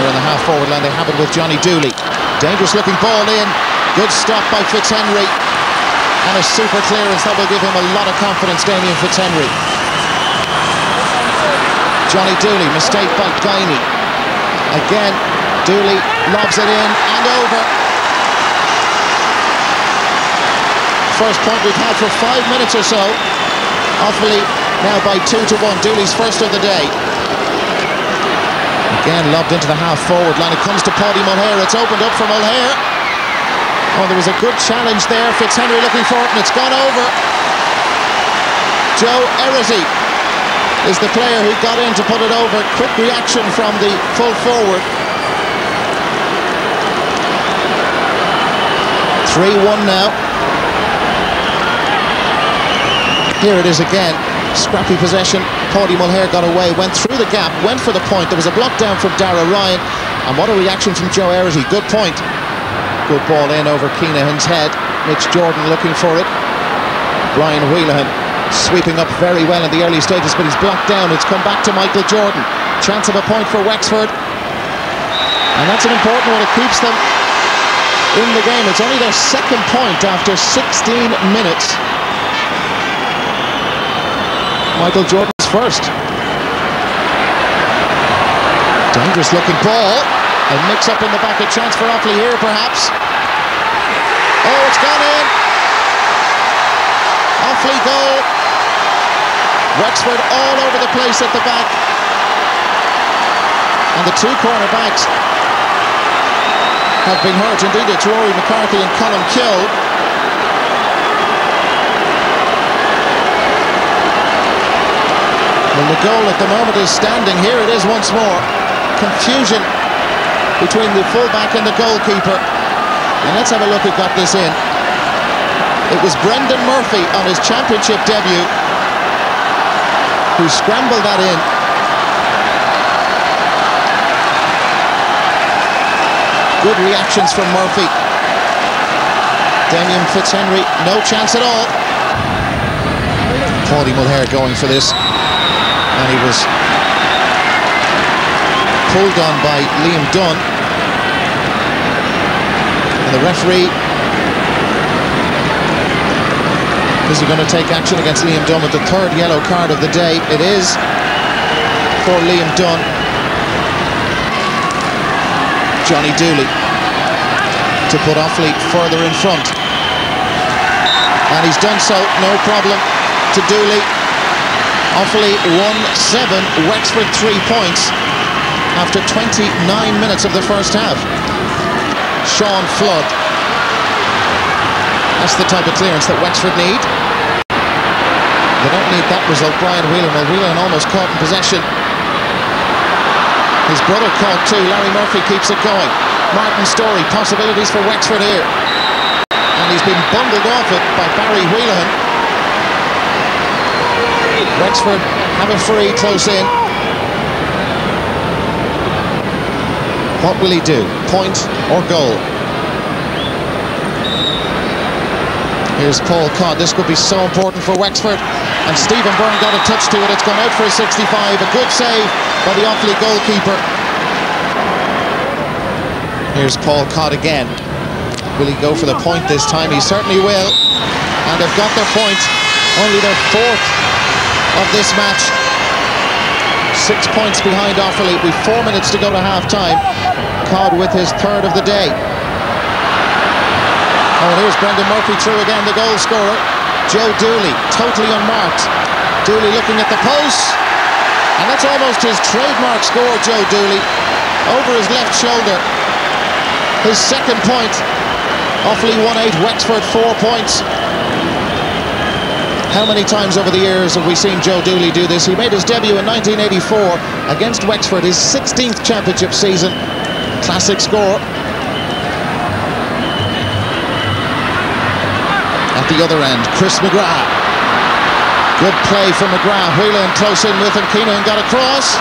corner in the half-forward line. They have it with Johnny Dooley. Dangerous looking ball in. Good stop by Fitzhenry. And a super clearance. That will give him a lot of confidence, Damien Fitzhenry. Johnny Dooley, mistake by Guiney. Again, Dooley lobs it in and over. First point we've had for 5 minutes or so. Offaly now by 2-1. Dooley's first of the day. Again, lobbed into the half-forward line. It comes to Paddy Mulher. It's opened up for Mulher. Oh, there was a good challenge there. Fitzhenry looking for it, and it's gone over. Joe Erity is the player who got in to put it over. Quick reaction from the full forward. 3-1 now. Here it is again. Scrappy possession. Paddy Mulher got away, went through the gap, went for the point. There was a block down from Dara Ryan, and what a reaction from Joe Erity. Good point. Good ball in over Keenahan's head. Mitch Jordan looking for it. Brian Wheelahan sweeping up very well in the early stages, but he's blocked down. It's come back to Michael Jordan. Chance of a point for Wexford. And that's an important one. It keeps them in the game. It's only their second point after 16 minutes. Michael Jordan's first. Dangerous looking ball. A mix-up in the back, a chance for Offaly here, perhaps. Oh, it's gone in. Offaly goal. Wexford all over the place at the back. And the two cornerbacks have been hurt. Indeed, it's Rory McCarthy and Colin Kill. Well, the goal at the moment is standing. Here it is once more. Confusion between the fullback and the goalkeeper. And let's have a look who got this in. It was Brendan Murphy on his championship debut who scrambled that in. Good reactions from Murphy. Damien Fitzhenry, no chance at all. Paddy Mulher going for this. And he was pulled on by Liam Dunn. And the referee is he going to take action against Liam Dunn with the third yellow card of the day. It is for Liam Dunn. Johnny Dooley to put Offaly further in front. And he's done so, no problem to Dooley. Offaly 1-7, Wexford 3 points after 29 minutes of the first half. Sean Flood. That's the type of clearance that Wexford need. They don't need that result. Brian Whelan. Well, Whelan almost caught in possession. His brother caught too. Larry Murphy keeps it going. Martin Storey, possibilities for Wexford here. And he's been bundled off it by Barry Whelan. Wexford have a free close in. What will he do? Point or goal? Here's Paul Codd. This could be so important for Wexford. And Stephen Byrne got a touch to it. It's gone out for a 65. A good save by the Offaly goalkeeper. Here's Paul Codd again. Will he go for the point this time? He certainly will. And they've got their point. Only their fourth of this match. 6 points behind Offaly. With 4 minutes to go to half-time. Codd with his third of the day. Oh, and here's Brendan Murphy through again, the goal scorer. Joe Dooley, totally unmarked. Dooley looking at the post. And that's almost his trademark score, Joe Dooley. Over his left shoulder. His second point. Offaly 1-8, Wexford 4 points. How many times over the years have we seen Joe Dooley do this? He made his debut in 1984 against Wexford, his 16th championship season. Classic score. At the other end, Chris McGrath. Good play from McGrath. Whelan close in with him. Keenan got across.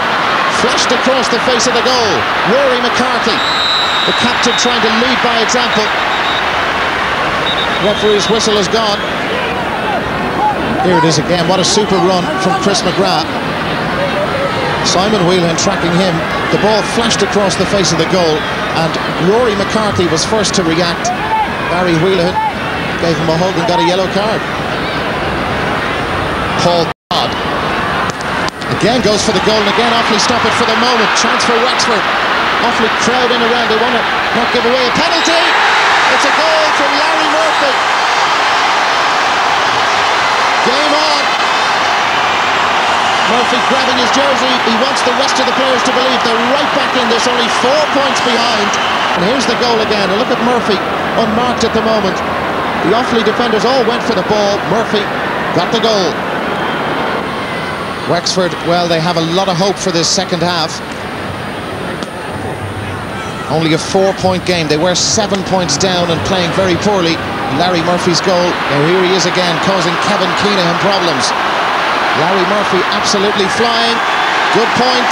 Flashed across the face of the goal. Rory McCarthy, the captain, trying to lead by example. Referee's whistle is gone. Here it is again. What a super run from Chris McGrath. Simon Whelan tracking him. The ball flashed across the face of the goal, and Rory McCarthy was first to react. Barry Whelan gave him a hug and got a yellow card. Paul Todd again goes for the goal, and again Offaly stop it for the moment. Chance for Wexford. Offaly crowd in around. They want to not give away a penalty. It's a goal from Larry Murphy. Game on. Murphy grabbing his jersey. He wants the rest of the players to believe they're right back in this, only 4 points behind. And here's the goal again. And look at Murphy, unmarked at the moment. The Offaly defenders all went for the ball. Murphy got the goal. Wexford, well, they have a lot of hope for this second half. Only a 4-point game. They were 7 points down and playing very poorly. Larry Murphy's goal. Now here he is again, causing Kevin Keenan problems. Larry Murphy absolutely flying. Good point.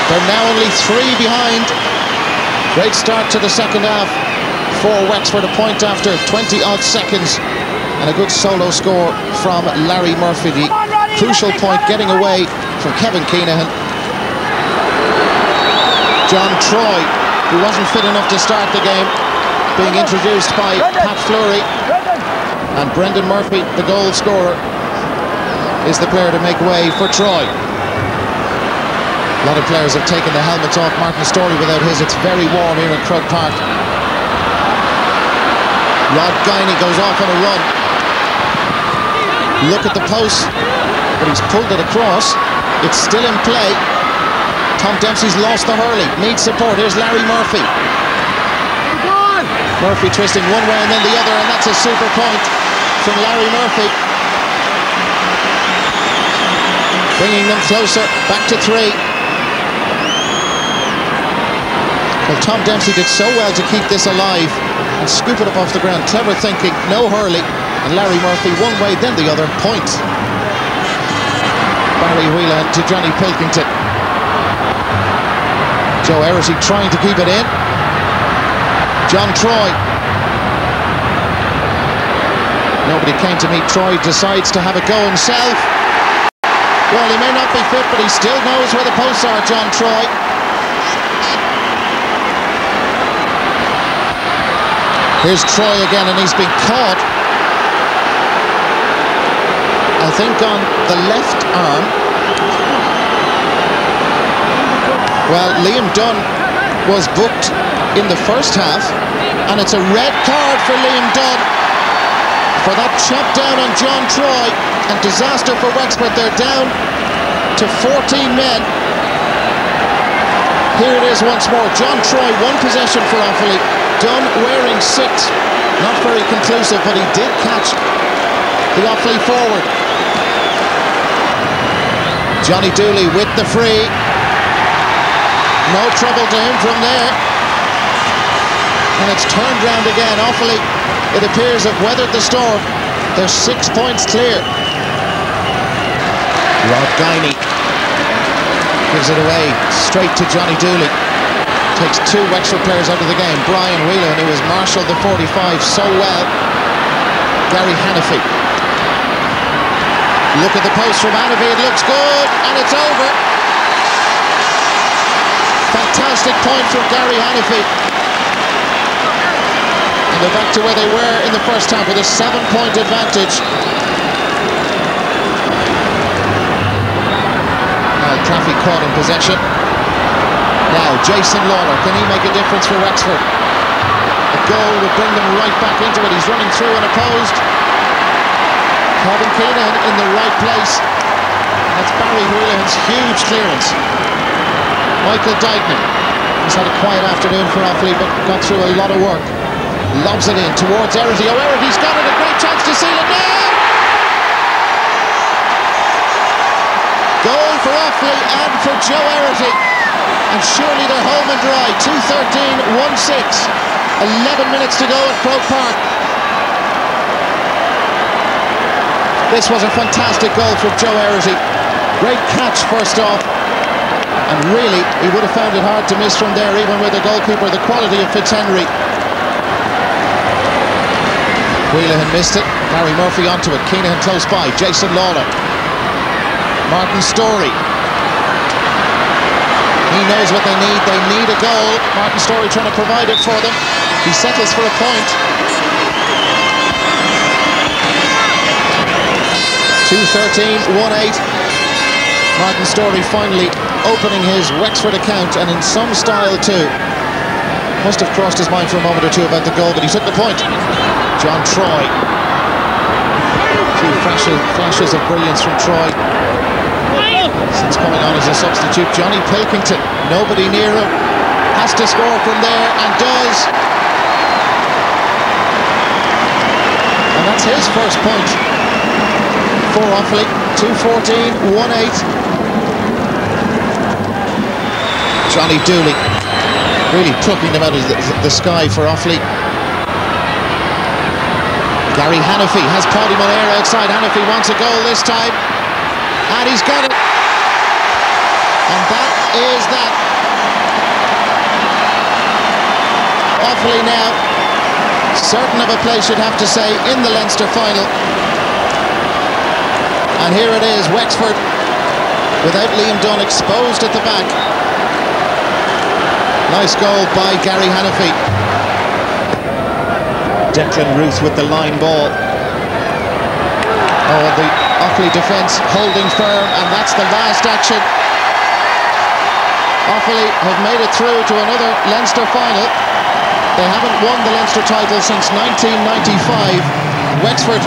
They're now only 3 behind. Great start to the second half for Wexford. A point after 20-odd seconds. And a good solo score from Larry Murphy. The crucial point getting away from Kevin Keenan. John Troy, who wasn't fit enough to start the game, being introduced by Pat Fleury. And Brendan Murphy, the goal scorer, is the player to make way for Troy. A lot of players have taken the helmets off. Martin Storey without his. It's very warm here in Croke Park. Rod Guiney goes off on a run. Look at the post, but he's pulled it across. It's still in play. Tom Dempsey's lost the hurling. Needs support. Here's Larry Murphy. Murphy twisting one way and then the other, and that's a super point from Larry Murphy. Bringing them closer, back to 3. Well, Tom Dempsey did so well to keep this alive and scoop it up off the ground. Clever thinking, no hurling. And Larry Murphy one way, then the other, point. Barry Whelan to Johnny Pilkington. Joe Erity trying to keep it in. John Troy. Nobody came to meet Troy, decides to have a go himself. Well, he may not be fit, but he still knows where the posts are, John Troy. Here's Troy again, and he's been caught, I think, on the left arm. Well, Liam Dunn was booked in the first half, and it's a red card for Liam Dunn for that chop down on John Troy, and disaster for Wexford. They're down to 14 men. Here it is once more. John Troy, 1 possession for Offaly. Dunn wearing 6. Not very conclusive, but he did catch the Offaly forward. Johnny Dooley with the free. No trouble to him from there. And it's turned round again. Offaly, it appears, have weathered the storm. They're 6 points clear. Rod Guiney gives it away straight to Johnny Dooley. Takes 2 Wexford players out of the game. Brian Whelan, who has marshalled the 45 so well. Gary Hannafy. Look at the post from Hannafy. It looks good, and it's over. Fantastic point from Gary Hannafy. And they're back to where they were in the first half with a 7-point advantage. Now Claffey caught in possession. Now Jason Lawler, can he make a difference for Wexford? A goal would bring them right back into it. He's running through unopposed. Kevin Keenan in the right place. That's Barry Whelan's huge clearance. Michael Dykeman has had a quiet afternoon for Offaly, but got through a lot of work. Lobs it in towards Erity. Oh, Erity's got it, a great chance to seal it now! Goal for Offaly and for Joe Erity. And surely they're home and dry. 2:13, 1-6. 11 minutes to go at Croke Park. This was a fantastic goal from Joe Erity. Great catch first off. And really, he would have found it hard to miss from there, even with the goalkeeper, the quality of Fitzhenry. Whelan missed it. Larry Murphy onto it. Keenan close by. Jason Lawler. Martin Storey. He knows what they need. They need a goal. Martin Storey trying to provide it for them. He settles for a point. 2-13, 1-8. Martin Storey finally opening his Wexford account, and in some style too. Must have crossed his mind for a moment or two about the goal, but he took the point. John Troy. A few flashes of brilliance from Troy since coming on as a substitute. Johnny Pilkington, nobody near him, has to score from there and does. And that's his first point for Offaly. 2-14, 1-8. Johnny Dooley really plucking them out of the sky for Offaly. Gary Hannafy has Paddy Mullaire outside. Hannafy wants a goal this time, and he's got it. And that is that. Offaly now certain of a place, you'd have to say, in the Leinster final. And here it is, Wexford without Liam Dunn exposed at the back. Nice goal by Gary Hannafy. Declan Ruth with the line ball. Oh, the Offaly defence holding firm, and that's the last action. Offaly have made it through to another Leinster final. They haven't won the Leinster title since 1995. Wexford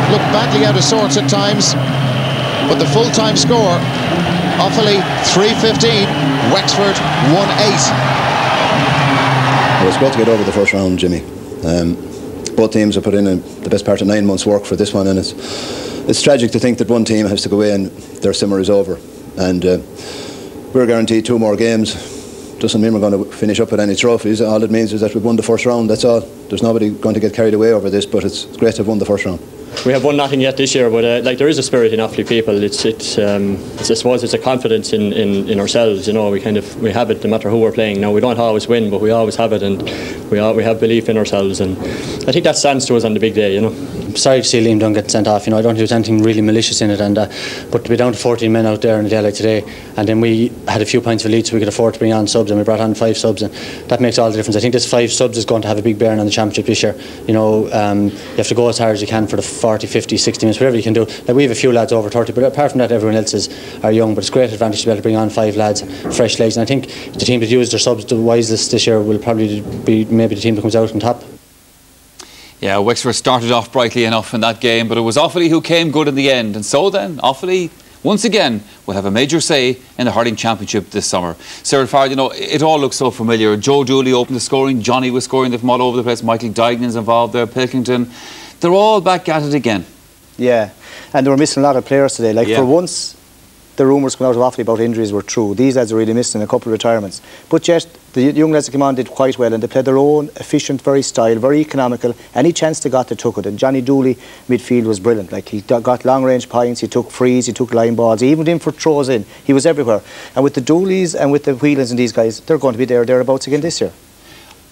look badly out of sorts at times, but the full-time score, Offaly 3-15, Wexford 1-8. Well, it's great to get over the first round, Jimmy. Both teams have put in the best part of 9 months' work for this one, and it's tragic to think that one team has to go away and their simmer is over. And we're guaranteed 2 more games. Doesn't mean we're going to finish up with any trophies. All it means is that we've won the first round, that's all. There's nobody going to get carried away over this, but it's great to have won the first round. We have won nothing yet this year, but like, there is a spirit in Offaly people. It's I suppose it's a confidence in ourselves. You know, we have it no matter who we're playing. Now, we don't always win, but we always have it, and we have belief in ourselves, and I think that stands to us on the big day. You know, I'm sorry to see Liam Dunn get sent off. You know, I don't think there's anything really malicious in it, and but to be down to 14 men out there in a day like today, and then we had a few points of lead, so we could afford to bring on subs, and we brought on 5 subs, and that makes all the difference. I think this 5 subs is going to have a big bearing on the championship this year. You know, you have to go as hard as you can for the 40, 50, 60 minutes, whatever you can do. Like, we have a few lads over 30, but apart from that, everyone else are young. But it's a great advantage to be able to bring on 5 lads, fresh legs, and I think the team that used their subs the wisest this year will probably be maybe the team that comes out on top. Yeah, Wexford started off brightly enough in that game, but it was Offaly who came good in the end. And so then, Offaly, once again, will have a major say in the hurling championship this summer. Cyril Farrell, you know, it all looks so familiar. Joe Dooley opened the scoring, Johnny was scoring them from all over the place, Michael Dygnan's involved there, Pilkington. They're all back at it again. Yeah, and they were missing a lot of players today. Like, for once, the rumours coming out of Offaly about injuries were true. These lads are really missing a couple of retirements. But yet, the young lads that came on did quite well, and they played their own efficient, very style, very economical. Any chance they got, they took it. And Johnny Dooley, midfield, was brilliant. Like, he got long-range points, he took frees, he took line balls, he even went in for throws in. He was everywhere. And with the Dooleys and with the Whelans and these guys, they're going to be thereabouts again this year.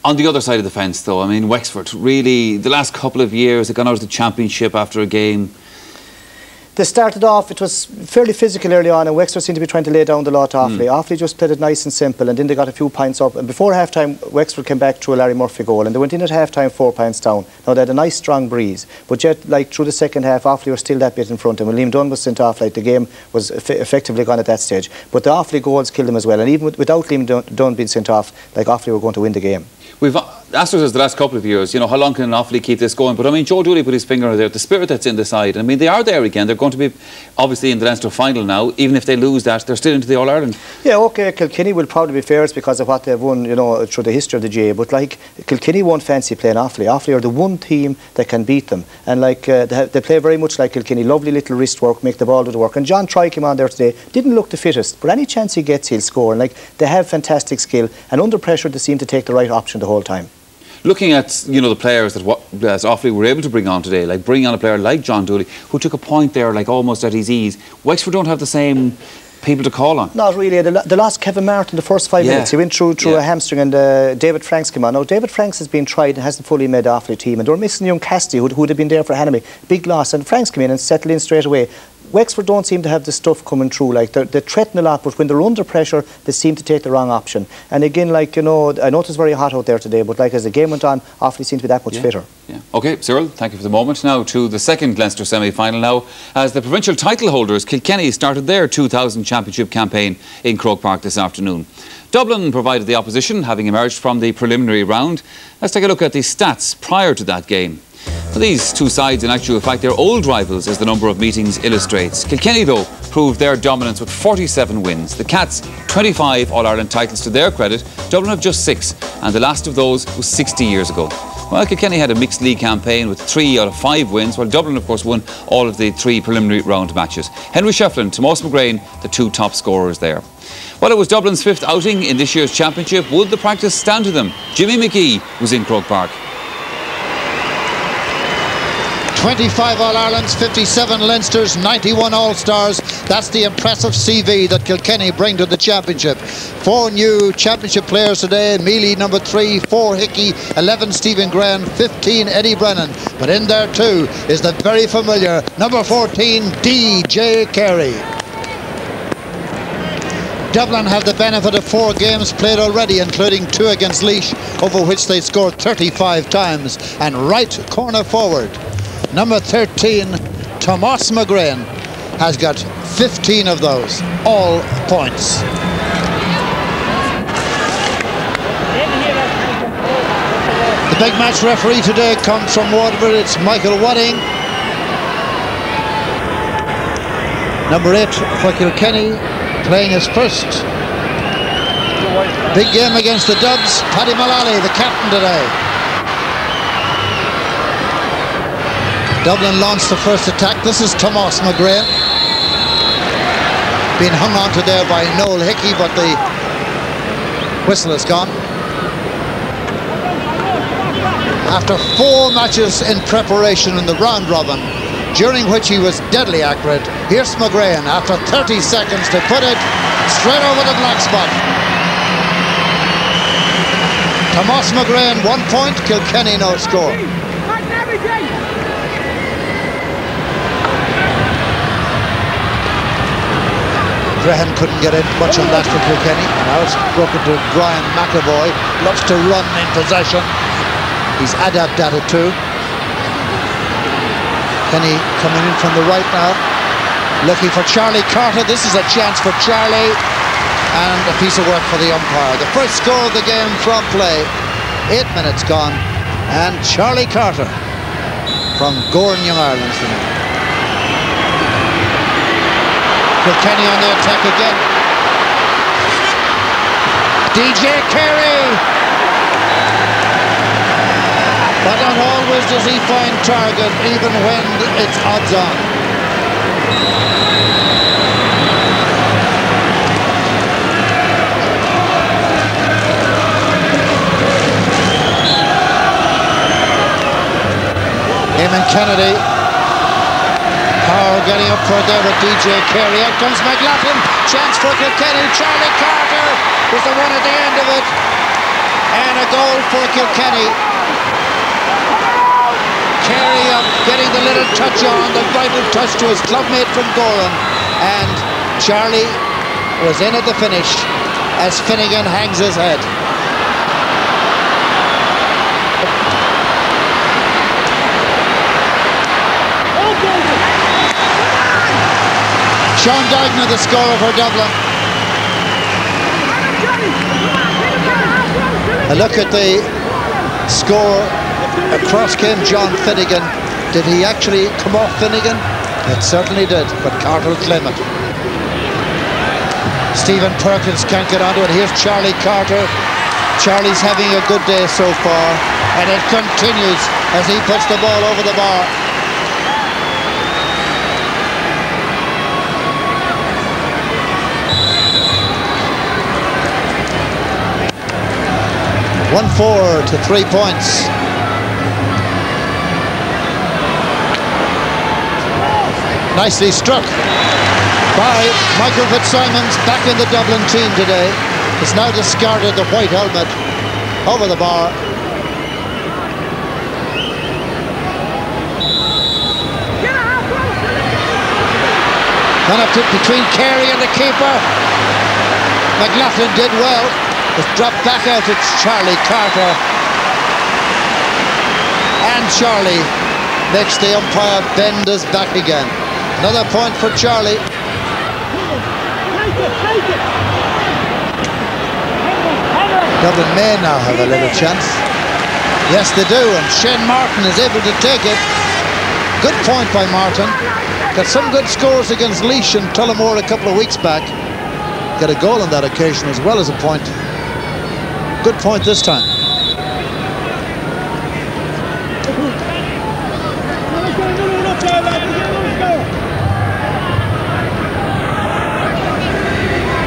On the other side of the fence, though, I mean, Wexford, really, the last couple of years, they've gone out of the championship after a game. They started off, it was fairly physical early on, and Wexford seemed to be trying to lay down the law to Offaly. Offaly just played it nice and simple, and then they got a few points up. And before half-time, Wexford came back through a Larry Murphy goal, and they went in at half-time 4 points down. Now, they had a nice, strong breeze. But yet, like, through the second half, Offaly were still that bit in front. And when Liam Dunn was sent off, like, the game was effectively gone at that stage. But the Offaly goals killed them as well. And even without Liam Dunn being sent off, like, Offaly were going to win the game. We've asked ourselves the last couple of years, you know, how long can Offaly keep this going? But I mean, Joe Dooley put his finger on there, the spirit that's in the side. I mean, they are there again. They're going to be obviously in the Leinster final now. Even if they lose that, they're still into the All-Ireland. Yeah, OK, Kilkenny will probably be fairs because of what they've won, you know, through the history of the GA. But like, Kilkenny won't fancy playing Offaly. Offaly are the one team that can beat them. And like, they play very much like Kilkenny. Lovely little wrist work, make the ball do the work. And John Troy came on there today, didn't look the fittest, but any chance he gets, he'll score. And like, they have fantastic skill, and under pressure, they seem to take the right option the whole time. Looking at, you know, the players that Offaly were able to bring on today, like bringing on a player like John Dooley, who took a point there, like almost at his ease. Wexford don't have the same people to call on. Not really. They lost Kevin Martin the first 5 minutes. He went through a hamstring, and David Franks came on. Now, David Franks has been tried and hasn't fully made the Offaly team, and they were missing young Cassidy, who'd have been there for Hannamy. Big loss, and Franks came in and settled in straight away. Wexford don't seem to have the stuff coming through. Like they threaten a lot, but when they're under pressure, they seem to take the wrong option. And again, like, you know, I know it's very hot out there today, but like as the game went on, Offaly seemed to be that much fitter. Yeah. OK, Cyril, thank you for the moment. Now to the second Leinster semi-final now, as the provincial title holders, Kilkenny, started their 2000 championship campaign in Croke Park this afternoon. Dublin provided the opposition, having emerged from the preliminary round. Let's take a look at the stats prior to that game. For these two sides, in actual fact, they're old rivals, as the number of meetings illustrates. Kilkenny, though, proved their dominance with 47 wins. The Cats, 25 All-Ireland titles to their credit. Dublin have just 6, and the last of those was 60 years ago. Well, Kilkenny had a mixed league campaign with 3 out of 5 wins, while Dublin, of course, won all of the 3 preliminary round matches. Henry Shefflin, Tomás McGrain, the 2 top scorers there. Well, it was Dublin's 5th outing in this year's championship. Would the practice stand to them? Jimmy McGee was in Croke Park. 25 All-Irelands, 57 Leinsters, 91 All-Stars. That's the impressive CV that Kilkenny bring to the championship. 4 new championship players today. Mealy, number 3, 4 Hickey, 11 Stephen Graham, 15 Eddie Brennan. But in there too is the very familiar number 14, DJ Carey. Dublin have the benefit of 4 games played already, including 2 against Laois, over which they scored 35 times. And right corner forward, number 13, Tomás McGrain, has got 15 of those, all points. The big match referee today comes from Waterford. It's Michael Wadding. Number 8 for Kilkenny, playing his first big game against the Dubs, Paddy Mullally, the captain today. Dublin launched the first attack. This is Tomás McGrain, being hung on to there by Noel Hickey, but the whistle is gone. After 4 matches in preparation in the round robin, during which he was deadly accurate, here's McGrain after 30 seconds to put it straight over the black spot. Tomás McGrain 1 point, Kilkenny no score. Graham couldn't get in much on that for Kilkenny. Now it's broken to Brian McAvoy. Loves to run in possession. He's adept at it too. Kenny coming in from the right now, looking for Charlie Carter. This is a chance for Charlie, and a piece of work for the umpire. The first score of the game from play, 8 minutes gone, and Charlie Carter from Gowran Young Ireland. Kilkenny on the attack again. DJ Carey. But not always does he find target, even when it's odds on. Eamon Kennedy. Power getting up for there with DJ Carey. Out comes McLaughlin. Chance for Kilkenny. Charlie Carter is the one at the end of it. And a goal for Kilkenny. Carey up, getting the little touch on, the vital touch to his clubmate from Gowran. And Charlie was in at the finish as Finnegan hangs his head. Sean Duggan, the scorer for Dublin. A look at the score. Across came John Finnegan. Did he actually come off Finnegan? It certainly did, but Carter will claim it. Stephen Perkins can't get onto it. Here's Charlie Carter. Charlie's having a good day so far, and it continues as he puts the ball over the bar. (1-4) to 3 points. Nicely struck by Michael Fitzsimons, back in the Dublin team today. Has now discarded the white helmet over the bar. Gone up to between Carey and the keeper. McLaughlin did well. It's dropped back out to Charlie Carter. And Charlie makes the umpire bend his back again. Another point for Charlie. Dublin may now have a little chance. Yes, they do, and Shane Martin is able to take it. Good point by Martin. Got some good scores against Laois and Tullamore a couple of weeks back. Got a goal on that occasion as well as a point. Good point this time.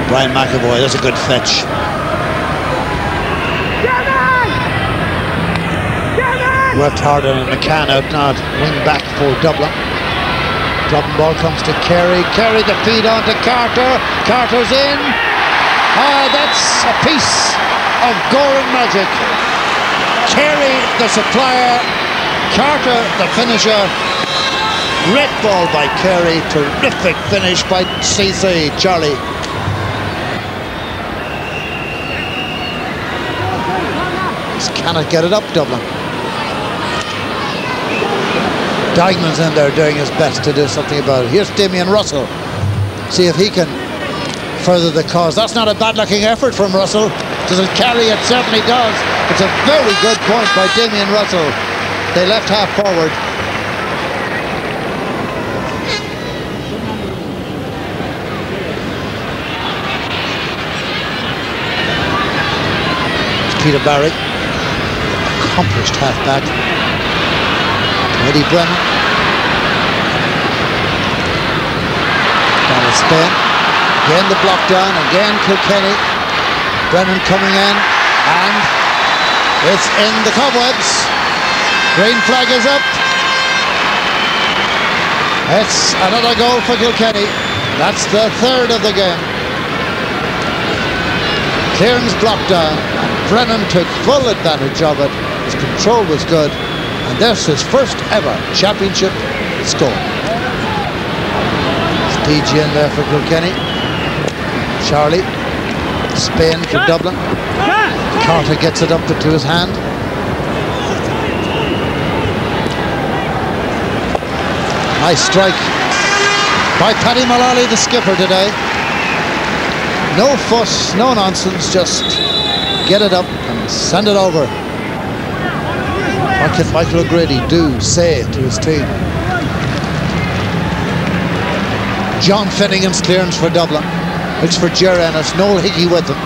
Brian McAvoy, that's a good fetch. Worked hard on McCann out now, wing back for Dublin. Dropping ball comes to Carey. Carey the feed on to Carter. Carter's in. That's a piece of Goran magic. Carey the supplier. Carter the finisher. Great ball by Carey. Terrific finish by CC Charlie. Just cannot get it up, Dublin. Dykeman's in there doing his best to do something about it. Here's Damien Russell. See if he can further the cause. That's not a bad looking effort from Russell. Does it carry? It certainly does. It's a very good point by Damien Russell. They left half forward. It's Peter Barry, accomplished half-back. Eddie Brennan. Down to Spain. Again the block down. Again Kilkenny. Brennan coming in. And it's in the cobwebs. Green flag is up. It's another goal for Kilkenny. That's the third of the game. Clearance blocked down. And Brennan took full advantage of it. His control was good. And there's his first ever championship score. It's PG in there for Kilkenny. Charlie. Spain for Dublin. Carter gets it up into his hand. Nice strike by Paddy Mullally, the skipper today. No fuss, no nonsense, just get it up and send it over. What can Michael O'Grady do, say to his team? John Finnegan's clearance for Dublin. Looks for Ger Ennis, Noel Hickey with him.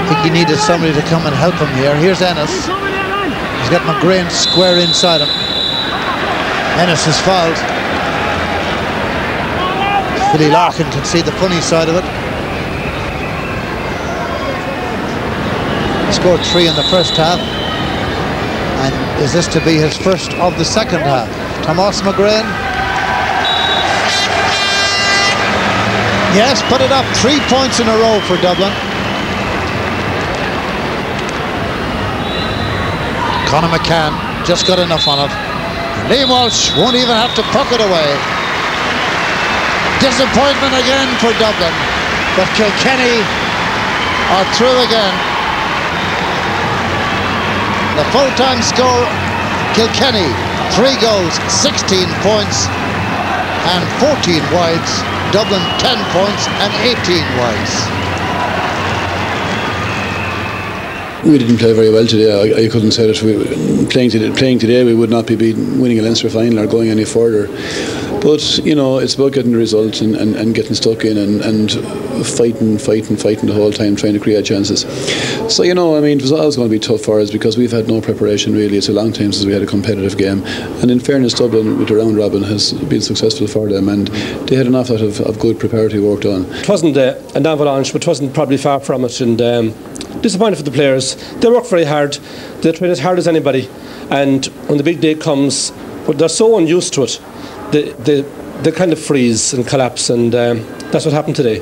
Hickey needed somebody to come and help him here. Here's Ennis. He's got McGrain square inside him. Ennis is fouled. Billy Larkin can see the funny side of it. He scored 3 in the first half. And is this to be his first of the second half? Tomas McGrain. Yes, put it up. 3 points in a row for Dublin. Conor McCann just got enough on it. Liam Walsh won't even have to puck it away. Disappointment again for Dublin, but Kilkenny are through again. The full-time score, Kilkenny 3 goals, 16 points and 14 wides. Dublin 10 points and 18 wides. We didn't play very well today. I couldn't say that playing today we would not be winning a Leinster final or going any further. But you know, it's about getting the result and getting stuck in and fighting the whole time, trying to create chances. So you know, I mean, it was always going to be tough for us because we've had no preparation really. It's a long time since we had a competitive game. And in fairness, Dublin with the round robin has been successful for them, and they had an awful lot of good preparatory work done. It wasn't an avalanche, but it wasn't probably far from it. And disappointed for the players. They work very hard. They train as hard as anybody. And when the big day comes, but they're so unused to it. They kind of freeze and collapse, and that's what happened today.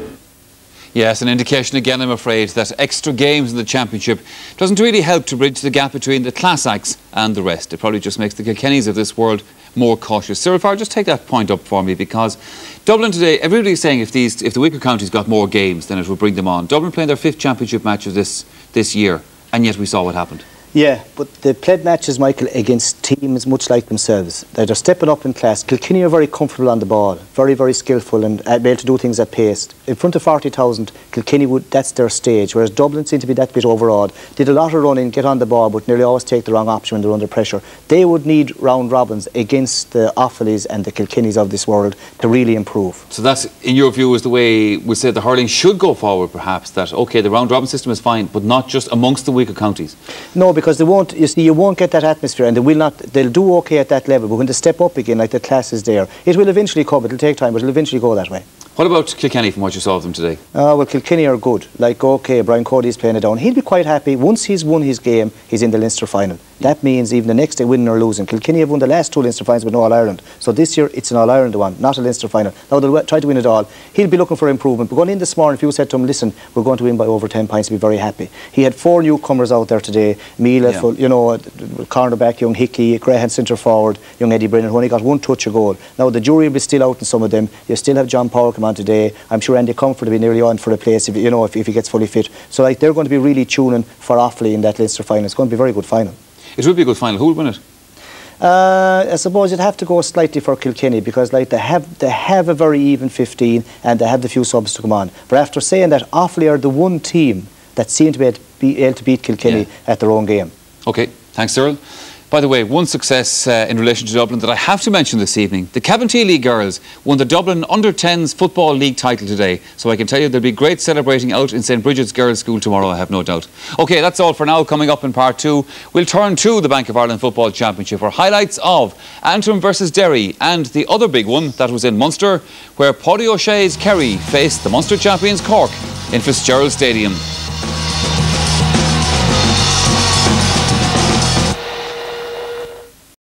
Yes, an indication again, I'm afraid, that extra games in the Championship doesn't really help to bridge the gap between the class acts and the rest. It probably just makes the Kilkennys of this world more cautious. Cyril Farrell, just take that point up for me, because Dublin today, everybody's saying if the weaker counties got more games, then it will bring them on. Dublin playing their 5th Championship match of this year, and yet we saw what happened. Yeah, but they played matches, Michael, against teams much like themselves. They're stepping up in class. Kilkenny are very comfortable on the ball, very, very skillful and able to do things at pace. In front of 40,000, Kilkenny, that's their stage, whereas Dublin seem to be that bit overawed. Did a lot of running, get on the ball, but nearly always take the wrong option when they're under pressure. They would need round robins against the Offaly's and the Kilkennys of this world to really improve. So that's, in your view, is the way we say the hurling should go forward, perhaps, that, OK, the round robin system is fine, but not just amongst the weaker counties? No, because they won't, you see, you won't get that atmosphere, and they'll do OK at that level, but when they step up again, like the class is there, it will eventually come. It'll take time, but it'll eventually go that way. What about Kilkenny from what you saw of them today? Well, Kilkenny are good. Like, OK, Brian Cody's playing it down. He'll be quite happy. Once he's won his game, he's in the Leinster final. That means even the next day, winning or losing. Kilkenny have won the last 2 Leinster finals with no All-Ireland. So this year, it's an All-Ireland one, not a Leinster final. Now, they'll try to win it all. He'll be looking for improvement. But going in this morning, if you said to him, listen, we're going to win by over 10 points, he'll be very happy. He had 4 newcomers out there today. Mila, you know, cornerback, young Hickey, Graham centre forward, young Eddie Brennan, who only got 1 touch a goal. Now, the jury will be still out in some of them. You still have John Power come on today. I'm sure Andy Comfort will be nearly on for the place if he gets fully fit. So like, they're going to be really tuning for Offaly in that Leinster final. It's going to be a very good final. It will be a good final. Who will win it? I suppose you'd have to go slightly for Kilkenny, because like they have a very even 15 and they have the few subs to come on. But after saying that, Offaly are the one team that seem to be able to beat Kilkenny at their own game. OK, thanks, Cyril. By the way, one success in relation to Dublin that I have to mention this evening. The Cabinteely League girls won the Dublin Under-10s Football League title today. So I can tell you there'll be great celebrating out in St Bridget's Girls' School tomorrow, I have no doubt. OK, that's all for now. Coming up in part 2, we'll turn to the Bank of Ireland Football Championship for highlights of Antrim versus Derry and the other big one that was in Munster, where Paddy O'Shea's Kerry faced the Munster champions Cork in Fitzgerald Stadium.